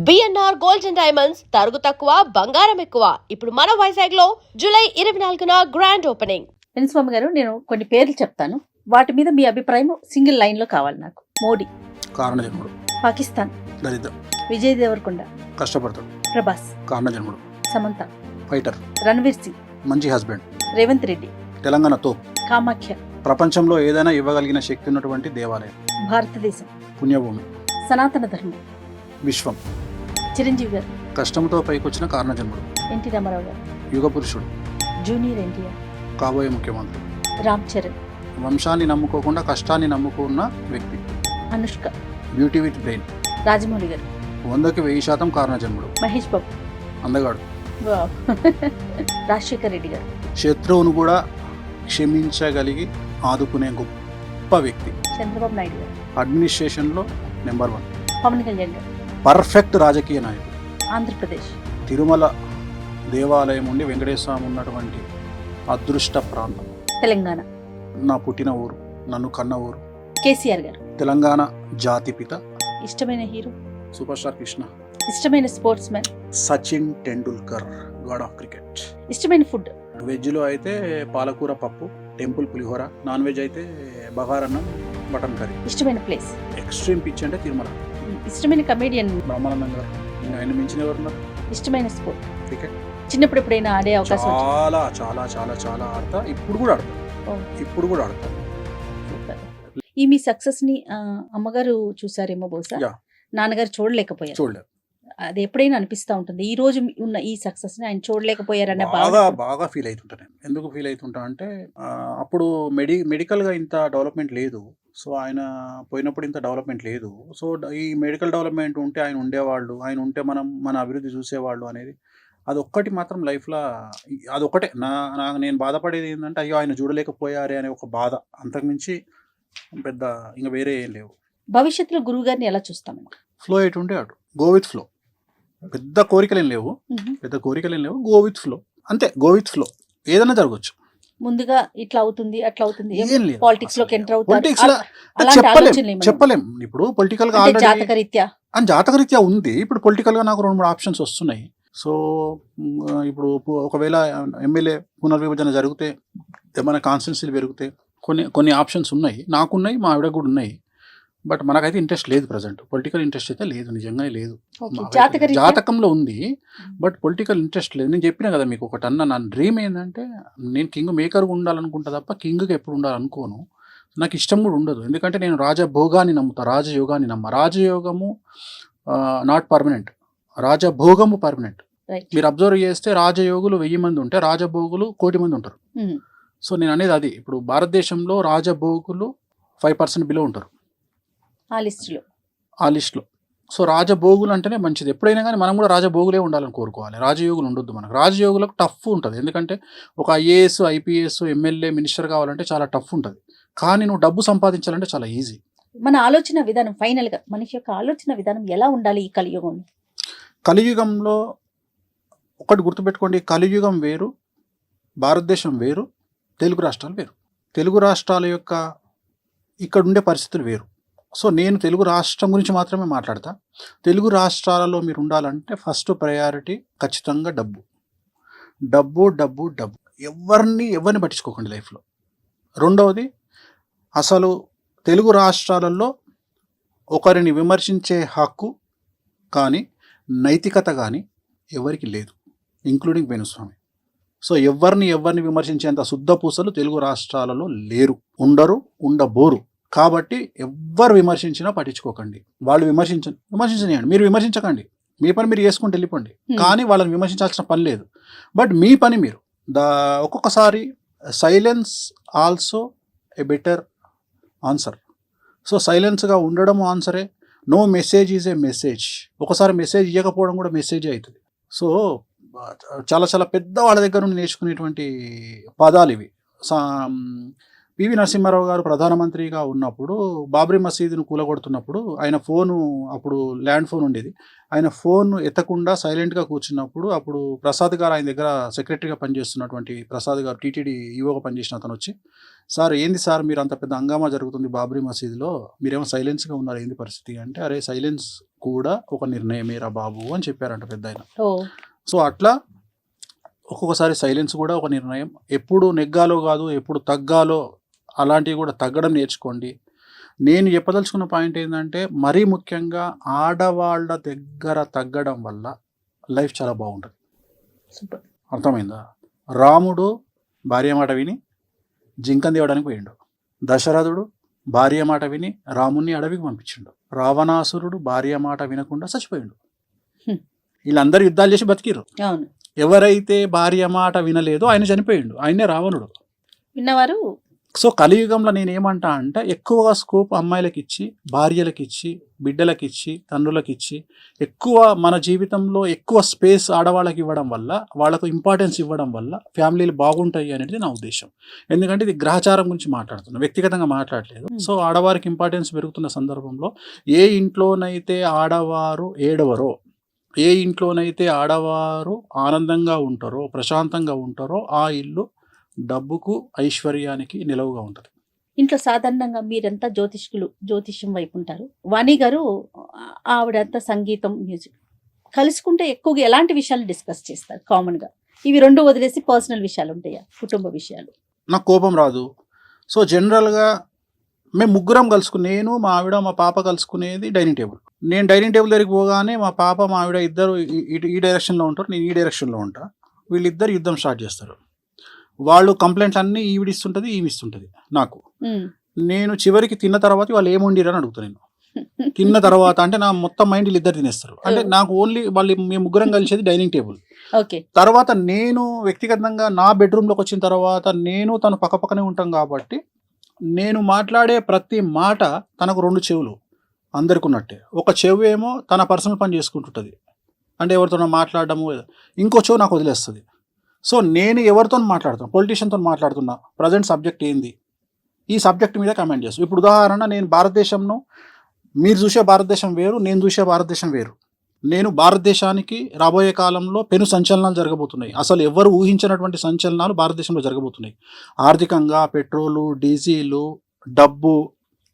BNR gold and diamonds తరుగు తక్కువ బంగారం ఎక్కువ. ఇప్పుడు మన వైజాగ్ లో జూలై 24న గ్రాండ్ ఓపెనింగ్. స్వామి గారు, నేను కొన్ని పేర్లు చెప్తాను, వాటి మీద మీ అభిప్రాయం సింగిల్ లైన్ లో కావాలి నాకు. మోడీ, కారణజన్ముడు. పాకిస్తాన్, దరిద్రం. విజయ్ దేవరకొండ, కష్టపడతాడు. ప్రభాస్, కారణజన్ముడు. సమంత, ఫైటర్, రణవీర్ సింగ్, మంచి హస్బెండ్, రేవంత్ రెడ్డి, తెలంగాణ తోపు, కామాఖ్య, ప్రపంచంలో ఏదైనా ఇవ్వగలిగిన శక్తి ఉన్నటువంటి దేవాలయం, భారతదేశం, పుణ్యభూమి, సనాతన ధర్మం, విశ్వం, చిరంజీవి గారు, కష్టంతో పైకొచ్చిన కారణజన్ముడు, ఎన్టీ రామారావు గారు, యుగ పురుషుడు, జూనియర్ ఎన్టీఆర్, కాబోయే ముఖ్యమంత్రి, రామ్ చరణ్, వంశాన్ని నమ్ముకోకుండా కష్టాన్ని నమ్ముకున్న వ్యక్తి, Anushka, beauty with brain, Rajamouli గారు, 100కి 1000% కారణజన్ముడు, మహేష్ బాబు, అందగాడు, వావ్. రాజశేఖర్ రెడ్డి గారు, శత్రువును కూడా క్షమించగలిగి ఆదుకునే గొప్ప వ్యక్తి, చంద్రబాబు నాయుడు గారు, అడ్మినిస్ట్రేషన్లో నెంబర్ 1, పవన్ కళ్యాణ్ గారు, పర్ఫెక్ట్ రాజకీయ నాయకుడు, ఆంధ్రప్రదేశ్, తిరుమల దేవాలయం ఉండి వెంకటేశ్వర స్వామి ఉన్నటువంటి అదృష్ట ప్రాంతం, తెలంగాణ, నా పుట్టిన ఊరు, నన్ను కన్న ఊరు, కేసీఆర్ గారు, తెలంగాణ జాతిపిత, ఇష్టమైన హీరో, సూపర్ స్టార్ కృష్ణ, ఇష్టమైన sports man, Sachin Tendulkar, God of cricket. ఇష్టమైన ఫుడ్, వెజ్లో అయితే పాలకూర పప్పు, టెంపుల్ పులిహోర, నాన్ వెజ్ అయితే బగారన్నం, మటన్ కర్రీ. ఇష్టమైన ప్లేస్, ఎక్స్ట్రీమ్ పిచ్ అంటే తిరుమల, ఇష్టమైన కమేడియన్, బ్రహ్మానందం గారు. ఇంకా ఆయన మించిన ఎవరున్నారు? ఇష్టమైన స్పోర్ట్, క్రికెట్. చిన్నప్పుడు ఎప్పుడైనా ఆడే అవకాశం వచ్చిందా? చాలా చాలా చాలా చాలా ఆడతా, ఇప్పుడు కూడా ఆడతా, ఓ, ఇప్పుడు కూడా ఆడతా. సూపర్. ఈ మీ సక్సెస్ ని అమ్మగారు చూసారేమో బహుశా, యా. నాన్నగారు చూడలేకపోయారు. చూడలేదు. అది ఎప్పుడైనా అనిపిస్తా ఉంటుంది, ఈ రోజు ఉన్న ఈ సక్సెస్ ని ఆయన చూడలేకపోయారన్న బాగా భావన. బాగా ఫీల్ అవుతుంటా నేను. ఎందుకు ఫీల్ అవుతుంటా అంటే అప్పుడు మెడికల్గా ఇంత డెవలప్మెంట్ లేదు. సో ఆయన పోయినప్పుడు ఇంత డెవలప్మెంట్ లేదు. సో ఈ మెడికల్ డెవలప్మెంట్ ఉంటే ఆయన ఉండేవాళ్ళు, ఆయన ఉంటే మన అభివృద్ధి చూసేవాళ్ళు అనేది అదొక్కటి మాత్రం లైఫ్లో అదొక్కటే నేను బాధపడేది ఏంటంటే, అయ్యో ఆయన చూడలేకపోయారే అనే ఒక బాధ. అంతకుమించి పెద్ద ఇంకా వేరే ఏం లేవు. భవిష్యత్తులో గురువు గారిని ఎలా చూస్తాము? ఫ్లో ఎటుంటే అటు, గో విత్ ఫ్లో. పెద్ద కోరికలేం లేవు, గో విత్ ఫ్లో. అంతే, గో విత్ ఫ్లో. ఏదైనా జరగచ్చు. ముందుగా ఇట్లా అవుతుంది అట్లా అవుతుంది, ఏం లేదు. పాలిటిక్స్ లోకి ఎంటర్ Politics లో అవుతారు, చెప్పలేం. ఇప్పుడు పొలిటికల్ గా జాతకరీత్యా జాతకరీత్యా ఉంది. ఇప్పుడు పొలిటికల్ గా నాకు 2-3 ఆప్షన్స్ వస్తున్నాయి. సో ఇప్పుడు ఒకవేళ ఎమ్మెల్యే పునర్విభజన జరిగితే, ఏమైనా కాన్స్టిట్యున్సీలు పెరిగితే కొన్ని ఆప్షన్స్ ఉన్నాయి, నాకున్నాయి, మా ఆవిడ కూడా ఉన్నాయి. బట్ మనకైతే ఇంట్రెస్ట్ లేదు. ప్రజెంట్ పొలిటికల్ ఇంట్రెస్ట్ అయితే లేదు, నిజంగానే లేదు. జాతకంలో ఉంది, బట్ పొలిటికల్ ఇంట్రెస్ట్ లేదు. నేను చెప్పినా కదా మీకు ఒకటి అన్న, నా డ్రీమ్ ఏంటంటే నేను కింగ్ మేకర్గా ఉండాలనుకుంటా తప్ప కింగ్గా ఎప్పుడు ఉండాలనుకోను. నాకు ఇష్టం కూడా ఉండదు. ఎందుకంటే నేను రాజభోగాన్ని నమ్ముతా, రాజయోగాన్ని రాజయోగము నాట్ పర్మనెంట్, రాజభోగము పర్మనెంట్. మీరు అబ్జర్వ్ చేస్తే రాజయోగులు 1000 మంది ఉంటే రాజభోగులు 1,000,000 మంది ఉంటారు. సో నేను అనేది అది. ఇప్పుడు భారతదేశంలో రాజభోగులు 5% బిలో ఉంటారు ఆ లిస్టులో. సో రాజభోగులు అంటేనే మంచిది. ఎప్పుడైనా కానీ మనం కూడా రాజభోగులే ఉండాలని కోరుకోవాలి, రాజయోగులు ఉండొద్దు మనకు. రాజయోగులకు టఫ్ ఉంటుంది, ఎందుకంటే ఒక ఐఏఎస్, ఐపీఎస్, ఎమ్మెల్యే, మినిస్టర్ కావాలంటే చాలా టఫ్ ఉంటుంది. కానీ నువ్వు డబ్బు సంపాదించాలంటే చాలా ఈజీ. మన ఆలోచన విధానం, ఫైనల్ గా మనిషి యొక్క ఆలోచన విధానం ఎలా ఉండాలి ఈ కలియుగంలో? కలియుగంలో ఒకటి గుర్తుపెట్టుకోండి, కలియుగం వేరు, భారతదేశం వేరు, తెలుగు రాష్ట్రాలు వేరు. తెలుగు రాష్ట్రాల యొక్క ఇక్కడ ఉండే పరిస్థితులు వేరు. సో నేను తెలుగు రాష్ట్రం గురించి మాత్రమే మాట్లాడతా. తెలుగు రాష్ట్రాలలో మీరు ఉండాలంటే ఫస్ట్ ప్రయారిటీ ఖచ్చితంగా డబ్బు. డబ్బు డబ్బు డబ్బు. ఎవరిని పట్టించుకోకండి లైఫ్లో. రెండవది, అసలు తెలుగు రాష్ట్రాలలో ఒకరిని విమర్శించే హక్కు కానీ నైతికత కానీ ఎవరికి లేదు, ఇంక్లూడింగ్ వేణుస్వామి. సో ఎవరిని విమర్శించేంత శుద్ధ పూసలు తెలుగు రాష్ట్రాలలో లేరు, ఉండరు, ఉండబోరు. కాబట్టి ఎవ్వరు విమర్శించినా పట్టించుకోకండి. వాళ్ళు విమర్శించనియండి, మీరు విమర్శించకండి. మీ పని మీరు చేసుకుంటూ వెళ్ళిపోండి. కానీ వాళ్ళని విమర్శించాల్సిన పని లేదు. బట్ మీ పని మీరు. ఒక్కొక్కసారి silence also a better answer. So సైలెన్స్గా ఉండడం ఆన్సరే. No message is a message. ఒకసారి మెసేజ్ ఇవ్వకపోవడం కూడా మెసేజ్ అవుతుంది. సో చాలా చాలా పెద్ద వాళ్ళ దగ్గర నుండి నేర్చుకునేటువంటి పదాలు ఇవి. పివి నరసింహారావు గారు ప్రధానమంత్రిగా ఉన్నప్పుడు బాబ్రీ మసీదును కూలగొడుతున్నప్పుడు ఆయన ఫోను, అప్పుడు ల్యాండ్ ఫోన్ ఉండేది, ఆయన ఫోన్ ఎత్తకుండా సైలెంట్గా కూర్చున్నప్పుడు అప్పుడు ప్రసాద్ గారు ఆయన దగ్గర సెక్రటరీగా పనిచేస్తున్నటువంటి ప్రసాద్ గారు టీటీడీ ఈవోగా పనిచేసిన అతను వచ్చి, సార్ ఏంది సార్ మీరు అంత పెద్ద హంగామా జరుగుతుంది బాబ్రీ మసీదులో, మీరేమో సైలెన్స్గా ఉన్నారు, ఏంది పరిస్థితి అంటే, అరే సైలెన్స్ కూడా ఒక నిర్ణయమేరా బాబు అని చెప్పారంట పెద్ద ఆయన. సో అట్లా ఒక్కొక్కసారి సైలెన్స్ కూడా ఒక నిర్ణయం. ఎప్పుడు నెగ్గాలో కాదు, ఎప్పుడు తగ్గాలో, అలాంటివి కూడా తగ్గడం నేర్చుకోండి. నేను చెప్పదలుచుకున్న పాయింట్ ఏంటంటే, మరీ ముఖ్యంగా ఆడవాళ్ళ దగ్గర తగ్గడం వల్ల లైఫ్ చాలా బాగుంటుంది. సూపర్. అర్థమైందా? రాముడు భార్య మాట విని జింకను తేవడానికి పోయిండు. దశరథుడు భార్య మాట విని రాముణ్ణి అడవికి పంపించిండు. రావణాసురుడు భార్య మాట వినకుండా చచ్చిపోయిండు. వీళ్ళందరూ యుద్ధాలు చేసి బతికిరు. అవును. ఎవరైతే భార్య మాట వినలేదో ఆయన చనిపోయిండు, ఆయనే రావణుడు. విన్నవారు. సో కలియుగంలో నేనేమంటా అంటే, ఎక్కువగా స్కోప్ అమ్మాయిలకి ఇచ్చి, భార్యలకి ఇచ్చి, బిడ్డలకి ఇచ్చి, తండ్రులకి ఇచ్చి, ఎక్కువ మన జీవితంలో ఎక్కువ స్పేస్ ఆడవాళ్ళకి ఇవ్వడం వల్ల, వాళ్ళకు ఇంపార్టెన్స్ ఇవ్వడం వల్ల ఫ్యామిలీలు బాగుంటాయి అనేది నా ఉద్దేశం. ఎందుకంటే ఇది గ్రహచారం గురించి మాట్లాడుతున్నాను, వ్యక్తిగతంగా మాట్లాడలేదు. సో ఆడవారికి ఇంపార్టెన్స్ పెరుగుతున్న సందర్భంలో, ఏ ఇంట్లోనైతే ఆడవారు ఏడవరో, ఏ ఇంట్లోనైతే ఆడవారు ఆనందంగా ఉంటారో, ప్రశాంతంగా ఉంటారో, ఆ ఇల్లు డబ్బుకు, ఐశ్వర్యానికి నిలవుగా ఉంటుంది. ఇంట్లో సాధారణంగా మీరంతా జ్యోతిష్యం వైపు ఉంటారు. వాణి గారు ఆవిడంతా సంగీతం, మ్యూజిక్. కలుసుకుంటే ఎక్కువగా ఎలాంటి విషయాలు డిస్కస్ చేస్తారు కామన్గా? ఇవి రెండు వదిలేసి పర్సనల్ విషయాలు ఉంటాయా, కుటుంబ విషయాలు? నాకు కోపం రాదు. సో జనరల్గా మేము ముగ్గురం కలుసుకుని, నేను, మా ఆవిడ, మా పాప కలుసుకునేది డైనింగ్ టేబుల్. నేను డైనింగ్ టేబుల్ దగ్గరికి పోగానే మా పాప, మా ఆవిడ ఇద్దరు ఈ డైరెక్షన్లో ఉంటారు, నేను ఈ డైరెక్షన్లో ఉంటా. వీళ్ళిద్దరు యుద్ధం స్టార్ట్ చేస్తారు. వాళ్ళు కంప్లైంట్లు అన్నీ ఈవిడిస్తుంటుంది, ఈవిస్తుంటుంది నాకు. నేను చివరికి తిన్న తర్వాత వాళ్ళు ఏముండిరు అని అడుగుతాను. నేను తిన్న తర్వాత అంటే నా మొత్తం మైండ్ వీళ్ళు ఇద్దరు తినేస్తారు. అంటే నాకు ఓన్లీ వాళ్ళు, మేము ముగ్గురం కలిసేది డైనింగ్ టేబుల్. తర్వాత నేను వ్యక్తిగతంగా నా బెడ్రూమ్లోకి వచ్చిన తర్వాత నేను తను పక్కపక్కనే ఉంటాం కాబట్టి, నేను మాట్లాడే ప్రతి మాట తనకు రెండు చెవులు అందరికి ఉన్నట్టే. ఒక చెవు ఏమో తన పర్సనల్ పని చేసుకుంటుంటుంది, అంటే ఎవరితో మాట్లాడడము, ఇంకో చెవు నాకు వదిలేస్తుంది. సో నేను ఎవరితో మాట్లాడుతున్నా, పొలిటీషియన్తో మాట్లాడుతున్నా, ప్రజెంట్ సబ్జెక్ట్ ఏంది, ఈ సబ్జెక్ట్ మీద కమెంట్ చేస్తాను. ఇప్పుడు ఉదాహరణ, నేను భారతదేశంను, మీరు చూసే భారతదేశం వేరు, నేను చూసే భారతదేశం వేరు. నేను భారతదేశానికి రాబోయే కాలంలో పెను సంచలనాలు జరగబోతున్నాయి. అసలు ఎవరు ఊహించినటువంటి సంచలనాలు భారతదేశంలో జరగబోతున్నాయి. ఆర్థికంగా పెట్రోలు, డీజిలు, డబ్బు,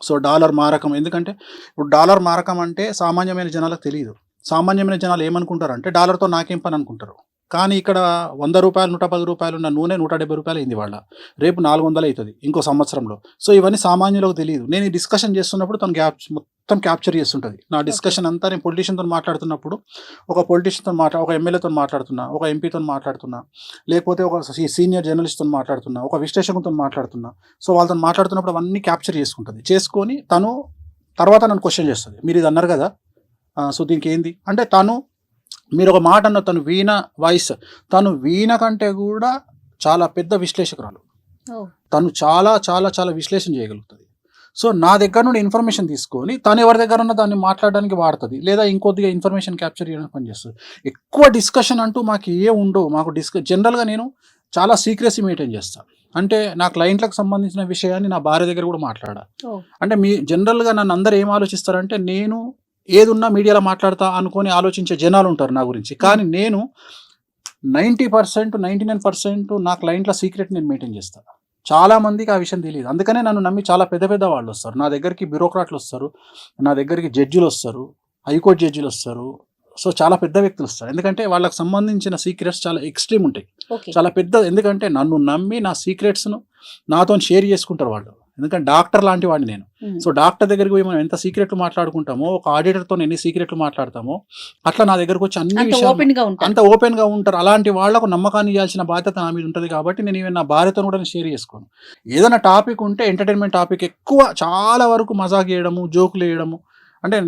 సో డాలర్ మారకం. ఎందుకంటే ఇప్పుడు డాలర్ మారకం అంటే సామాన్యమైన జనాలకు తెలియదు. సామాన్యమైన జనాలు ఏమనుకుంటారంటే, డాలర్తో నాకేం పని అనుకుంటారు. కానీ ఇక్కడ 100 రూపాయలు, 110 రూపాయలు ఉన్న నూనె 170 రూపాయలు అయింది వాళ్ళ, రేపు 400 అవుతుంది ఇంకో సంవత్సరంలో. సో ఇవన్నీ సామాన్యులకు తెలియదు. నేను ఈ డిస్కషన్ చేస్తున్నప్పుడు తను మొత్తం క్యాప్చర్ చేస్తుంటుంది నా డిస్కషన్ అంతా. నేను పొలిటీషియన్తో మాట్లాడుతున్నప్పుడు, ఒక పొలిటీషియన్తో ఒక ఎమ్మెల్యేతో మాట్లాడుతున్నా, ఒక ఎంపీతో మాట్లాడుతున్నా, లేకపోతే ఒక సీనియర్ జర్నలిస్ట్తో మాట్లాడుతున్నా, ఒక విశ్లేషకులతో మాట్లాడుతున్నా. సో వాళ్ళతో మాట్లాడుతున్నప్పుడు అవన్నీ క్యాప్చర్ చేసుకొని తను తర్వాత నన్ను క్వశ్చన్ చేస్తుంది, మీరు ఇది అన్నారు కదా, సో దీనికి ఏంది అంటే, మీరు ఒక మాట అన్న, తను వీణ వాయిస్, తను వీణ కంటే కూడా చాలా పెద్ద విశ్లేషకురాలు. తను చాలా చాలా చాలా విశ్లేషణ చేయగలుగుతుంది. సో నా దగ్గర నుండి ఇన్ఫర్మేషన్ తీసుకొని తను ఎవరి దగ్గర ఉన్న దాన్ని మాట్లాడడానికి వాడుతుంది, లేదా ఇంకొద్దిగా ఇన్ఫర్మేషన్ క్యాప్చర్ చేయడానికి పనిచేస్తుంది. ఎక్కువ డిస్కషన్ అంటూ మాకు ఉండవు. మాకు జనరల్గా నేను చాలా సీక్రెసీ మెయింటైన్ చేస్తాను. అంటే నా క్లయింట్లకు సంబంధించిన విషయాన్ని నా భార్య దగ్గర కూడా మాట్లాడా. అంటే జనరల్గా నన్ను అందరూ ఏం ఆలోచిస్తారంటే, నేను ఏది ఉన్నా మీడియాలో మాట్లాడతా అనుకొని ఆలోచించే జనాలు ఉంటారు నా గురించి. కానీ నేను 90%, 99% నా క్లయింట్ల సీక్రెట్ నేను మెయింటైన్ చేస్తాను. చాలామందికి ఆ విషయం తెలియదు. అందుకనే నన్ను నమ్మి చాలా పెద్ద పెద్ద వాళ్ళు వస్తారు నా దగ్గరికి. బ్యూరోక్రాట్లు వస్తారు నా దగ్గరికి, జడ్జిలు వస్తారు, హైకోర్టు జడ్జిలు వస్తారు. సో చాలా పెద్ద వ్యక్తులు వస్తారు. ఎందుకంటే వాళ్ళకి సంబంధించిన సీక్రెట్స్ చాలా ఎక్స్ట్రీమ్ ఉంటాయి, చాలా పెద్ద. ఎందుకంటే నన్ను నమ్మి నా సీక్రెట్స్ను నాతో షేర్ చేసుకుంటారు వాళ్ళు. ఎందుకంటే డాక్టర్ లాంటి వాడిని నేను. సో డాక్టర్ దగ్గరికి పోయి మనం ఎంత సీక్రెట్లు మాట్లాడుకుంటామో, ఒక ఆడిటర్తో ఎన్ని సీక్రెట్లు మాట్లాడతామో, అట్లా నా దగ్గరకు వచ్చి అన్ని విషయాలు అంత ఓపెన్గా ఉంటారు. అలాంటి వాళ్ళకు నమ్మకాన్ని ఇవ్వాల్సిన బాధ్యత నా మీద ఉంటుంది. కాబట్టి నేను ఈవెన్ నా భార్యతో కూడా షేర్ చేసుకోను. ఏదైనా టాపిక్ ఉంటే ఎంటర్టైన్మెంట్ టాపిక్, ఎక్కువ చాలా వరకు మజాక్ చేయడము, జోకులు వేయడము. అంటే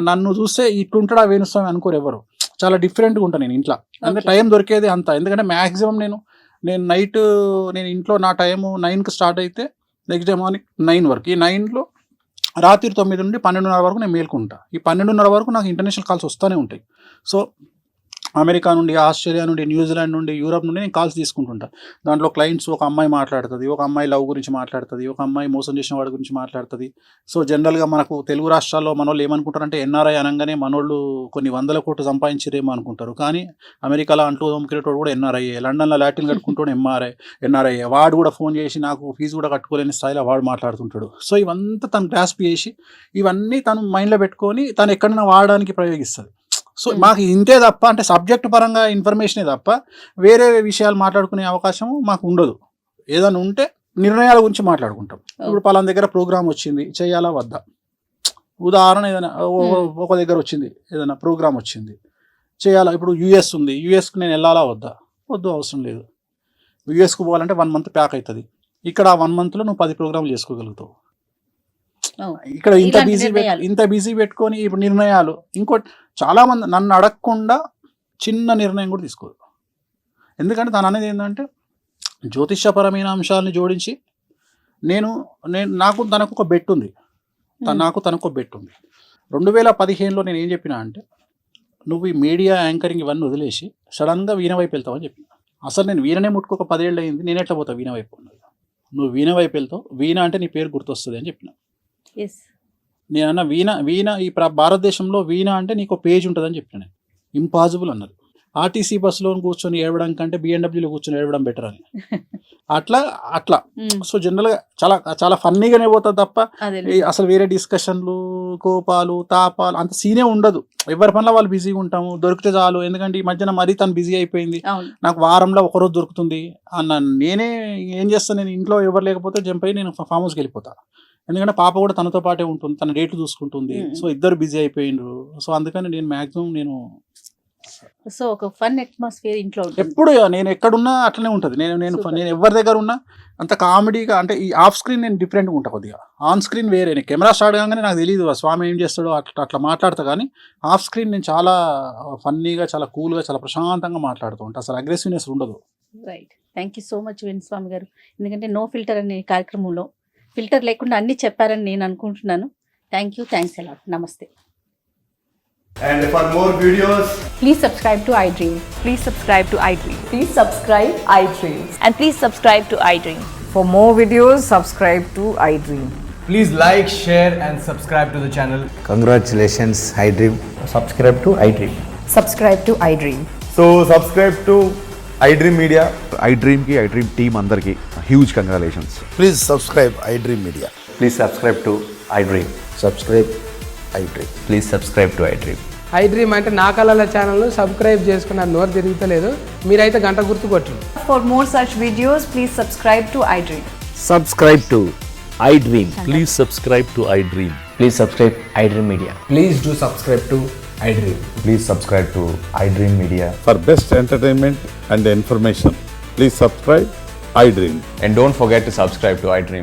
నన్ను చూస్తే ఇట్లుంటాడా వేణుస్వామి అనుకోరు ఎవరు. చాలా డిఫరెంట్గా ఉంటాను నేను ఇంట్లో. అంటే టైం దొరికేది అంత. ఎందుకంటే మ్యాక్సిమం నేను నైట్, నేను ఇంట్లో నా టైము 9కి స్టార్ట్ అయితే నెక్స్ట్ డే మార్నింగ్ 9 వరకు. ఈ 9లో రాత్రి 9 నుండి 12:30 వరకు నేను మేల్కుంటా. ఈ 12:30 వరకు నాకు ఇంటర్నేషనల్ కాల్స్ వస్తూనే ఉంటాయి. సో అమెరికా నుండి, ఆస్ట్రేలియా నుండి, న్యూజిలాండ్ నుండి, యూరప్ నుండి నేను కాల్స్ తీసుకుంటుంటా. దాంట్లో క్లయింట్స్ ఒక అమ్మాయి మాట్లాడుతుంది, ఒక అమ్మాయి లవ్ గురించి మాట్లాడుతుంది, ఒక అమ్మాయి మోసం చేసిన వాడి గురించి మాట్లాడుతుంది. సో జనరల్గా మనకు తెలుగు రాష్ట్రాల్లో మనోళ్ళు ఏమనుకుంటారంటే ఎన్ఆర్ఐ అనగానే మనోళ్ళు కొన్ని వందల కోట్లు సంపాదించారేమో అనుకుంటారు. కానీ అమెరికాలో అంటూ తోముకునేటోడు కూడా ఎన్ఆర్ఐ, లండన్లో లాటిన్ కట్టుకుంటూ ఎన్ఆర్ఐ, వాడు కూడా ఫోన్ చేసి నాకు ఫీజు కూడా కట్టుకోలేని స్థాయిలో వాడు మాట్లాడుతుంటాడు. సో ఇవంతా తను గ్రాస్ప్ చేసి ఇవన్నీ తను మైండ్లో పెట్టుకొని తను ఎక్కడైనా వాడడానికి ప్రయోగిస్తుంది. సో మాకు ఇంతే తప్ప, అంటే సబ్జెక్ట్ పరంగా ఇన్ఫర్మేషనే తప్ప వేరే విషయాలు మాట్లాడుకునే అవకాశం మాకు ఉండదు. ఏదైనా ఉంటే నిర్ణయాల గురించి మాట్లాడుకుంటాం. ఇప్పుడు పలానా దగ్గర ప్రోగ్రామ్ వచ్చింది, చేయాలా వద్దా. ఉదాహరణ ఏదైనా ఒక దగ్గర వచ్చింది, ఏదైనా ప్రోగ్రామ్ వచ్చింది, చేయాలా. ఇప్పుడు యూఎస్ ఉంది, యూఎస్కి నేను వెళ్ళాలా వద్దా, వద్దు, అవసరం లేదు. యూఎస్కి పోవాలంటే 1 month ప్యాక్ అవుతుంది. ఇక్కడ ఆ 1 monthలో నువ్వు 10 ప్రోగ్రాంలు చేసుకోగలుగుతావు. ఇక్కడ ఇంత బిజీ పెట్టుకొని ఇప్పుడు నిర్ణయాలు. ఇంకోటి, చాలామంది నన్ను అడగకుండా చిన్న నిర్ణయం కూడా తీసుకోదు. ఎందుకంటే తను అనేది ఏంటంటే జ్యోతిష్యపరమైన అంశాలని జోడించి నాకు తనకు ఒక బెట్ ఉంది. తనకు ఒక బెట్ ఉంది. 2015లో నేను ఏం చెప్పినా అంటే, నువ్వు ఈ మీడియా యాంకరింగ్ ఇవన్నీ వదిలేసి సడన్గా వీణ వైపు వెళ్తావని చెప్పిన. అసలు నేను వీణనే ముట్టుకోక 10 ఏళ్ళు అయింది, నేను ఎట్లా పోతా వీణ వైపు? నువ్వు వీణ వైపు వెళ్తావు, వీణ అంటే నీ పేరు గుర్తొస్తుంది అని చెప్పిన. నేనన్నా వీణ ఈ భారతదేశంలో వీణ అంటే నీకు పేజ్ ఉంటుందని చెప్పిన. నేను ఇంపాసిబుల్ అన్నది. ఆర్టీసీ బస్సులో కూర్చొని ఏడవడం కంటే బిఎండబ్ల్యూలో కూర్చొని ఏడవడం బెటర్ అని. అట్లా సో జనరల్గా చాలా ఫన్నీగానే పోతుంది తప్ప అసలు వేరే డిస్కషన్లు, కోపాలు, తాపాలు అంత సీనే ఉండదు. ఎవరి పనిలో వాళ్ళు బిజీగా ఉంటాము, దొరికితే చాలు. ఎందుకంటే ఈ మధ్యన మరీ తను బిజీ అయిపోయింది, నాకు వారంలో ఒకరోజు దొరుకుతుంది అన్న. నేనే ఏం చేస్తాను, నేను ఇంట్లో ఎవరు లేకపోతే జంప్ అయ్యి నేను ఫామ్ హౌస్కి వెళ్ళిపోతాను. ఎందుకంటే పాప కూడా తనతో పాటే ఉంటుంది, తన డేట్లు చూసుకుంటుంది. సో ఇద్దరు బిజీ అయిపోయినరు. సో అందుకని నేను మ్యాక్సిమం సో ఒక ఫన్ అట్మాస్ఫియర్ ఇంట్లో ఎప్పుడు నేను ఎక్కడున్నా అట్లనే ఉంటుంది. నేను ఎవరి దగ్గర ఉన్నా అంత కామెడీగా, అంటే ఈ ఆఫ్ స్క్రీన్ నేను డిఫరెంట్గా ఉంటా కొద్దిగా, ఆన్ స్క్రీన్ వేరే. నేను కెమెరా స్టార్ట్ కాగానే నాకు తెలియదు స్వామి ఏం చేస్తాడో అట్లా మాట్లాడతా. కానీ ఆఫ్ స్క్రీన్ నేను చాలా ఫన్నీగా, చాలా కూల్గా, చాలా ప్రశాంతంగా మాట్లాడుతూ ఉంటాను. అసలు అగ్రెసివ్నెస్ ఉండదు. Right. Thank you so much Venu Swamy గారు. ఎందుకంటే నో ఫిల్టర్ అనే కార్యక్రమంలో ఫిల్టర్ లేకుండా అన్ని చెప్పారని నేను అనుకుంటున్నాను. Thank you, thanks a lot. నమస్తే. And for more videos, Please subscribe to iDream. Please subscribe to iDream. Please subscribe iDream. And please subscribe to iDream. For more videos, subscribe to iDream. please like, share and subscribe to the channel. Congratulations, iDream. Subscribe to iDream. Subscribe to iDream. So subscribe to iDream Media. iDream ki iDream team andarki huge congratulations. Please subscribe iDream Media. Please subscribe to iDream. Subscribe iDream. Please subscribe to iDream. iDream అంటే నా కళల channel subscribe చేసుకున్న నోరు తిరుగుతలేదు, మీరైతే గంట గుర్తు కొట్టండి. For more such videos, please subscribe to iDream. Subscribe to iDream. Please subscribe to iDream. Please subscribe iDream Media. Please do subscribe to iDream. Please subscribe to iDream Media. For best entertainment and information, please subscribe iDream. And don't forget to subscribe to iDream.